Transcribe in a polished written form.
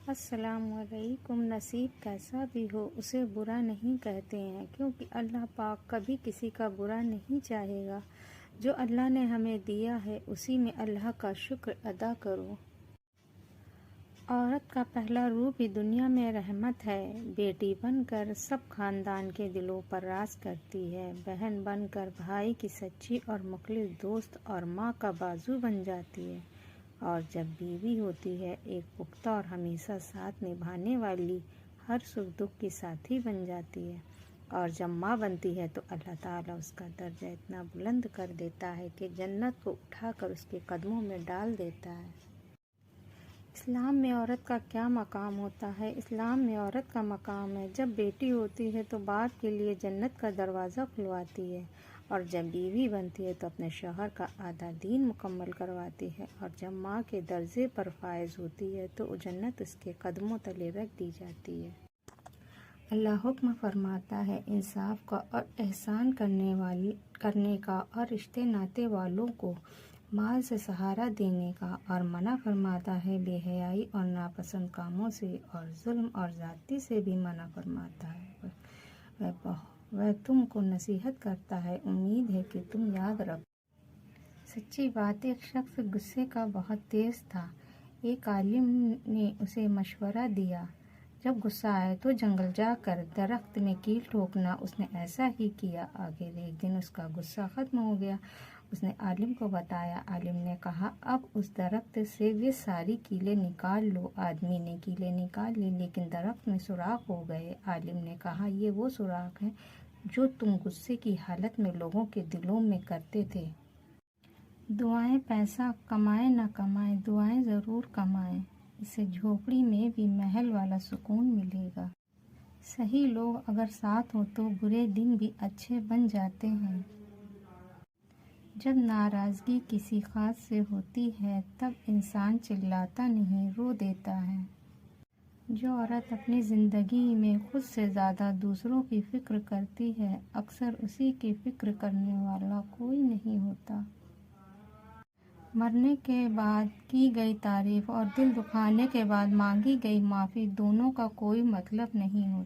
السلام علیکم۔ نصیب کیسا بھی ہو اسے برا نہیں کہتے ہیں، کیونکہ اللہ پاک کبھی کسی کا برا نہیں چاہے گا۔ جو اللہ نے ہمیں دیا ہے اسی میں اللہ کا شکر ادا کرو۔ عورت کا پہلا روپ ہی دنیا میں رحمت ہے۔ بیٹی بن کر سب خاندان کے دلوں پر راج کرتی ہے، بہن بن کر بھائی کی سچی اور مخلص دوست اور ماں کا بازو بن جاتی ہے، اور جب بیوی ہوتی ہے ایک پختہ اور ہمیشہ ساتھ نبھانے والی، ہر سکھ دکھ کی ساتھی بن جاتی ہے، اور جب ماں بنتی ہے تو اللہ تعالیٰ اس کا درجہ اتنا بلند کر دیتا ہے کہ جنت کو اٹھا کر اس کے قدموں میں ڈال دیتا ہے۔ اسلام میں عورت کا کیا مقام ہوتا ہے؟ اسلام میں عورت کا مقام ہے، جب بیٹی ہوتی ہے تو باپ کے لیے جنت کا دروازہ کھلواتی ہے، اور جب بیوی بنتی ہے تو اپنے شوہر کا آدھا دین مکمل کرواتی ہے، اور جب ماں کے درجے پر فائز ہوتی ہے تو جنت اس کے قدموں تلے رکھ دی جاتی ہے۔ اللہ حکم فرماتا ہے انصاف کا اور احسان کرنے کا، اور رشتے ناتے والوں کو مال سے سہارا دینے کا، اور منع فرماتا ہے بے حیائی اور ناپسند کاموں سے، اور ظلم اور زیادتی سے بھی منع فرماتا ہے۔ وہ تم کو نصیحت کرتا ہے، امید ہے کہ تم یاد رکھو۔ سچی بات، ایک شخص غصے کا بہت تیز تھا۔ ایک عالم نے اسے مشورہ دیا، جب غصہ آئے تو جنگل جا کر درخت میں کیل ٹھوکنا۔ اس نے ایسا ہی کیا۔ آخر ایک دن اس کا غصہ ختم ہو گیا۔ اس نے عالم کو بتایا۔ عالم نے کہا، اب اس درخت سے وہ ساری کیلیں نکال لو۔ آدمی نے کیلیں نکال لی، لیکن درخت میں سوراخ ہو گئے۔ عالم نے کہا، یہ وہ سوراخ ہیں جو تم غصے کی حالت میں لوگوں کے دلوں میں کرتے تھے۔ دعائیں پیسہ کمائیں نہ کمائیں، دعائیں ضرور کمائیں، اسے جھوپڑی میں بھی محل والا سکون ملے گا۔ صحیح لوگ اگر ساتھ ہوں تو برے دن بھی اچھے بن جاتے ہیں۔ جب ناراضگی کسی خاص سے ہوتی ہے تب انسان چلاتا نہیں، رو دیتا ہے۔ جو عورت اپنی زندگی میں خود سے زیادہ دوسروں کی فکر کرتی ہے، اکثر اسی کی فکر کرنے والا کوئی نہیں ہوتا۔ مرنے کے بعد کی گئی تعریف اور دل دکھانے کے بعد مانگی گئی معافی دونوں کا کوئی مطلب نہیں ہوتا۔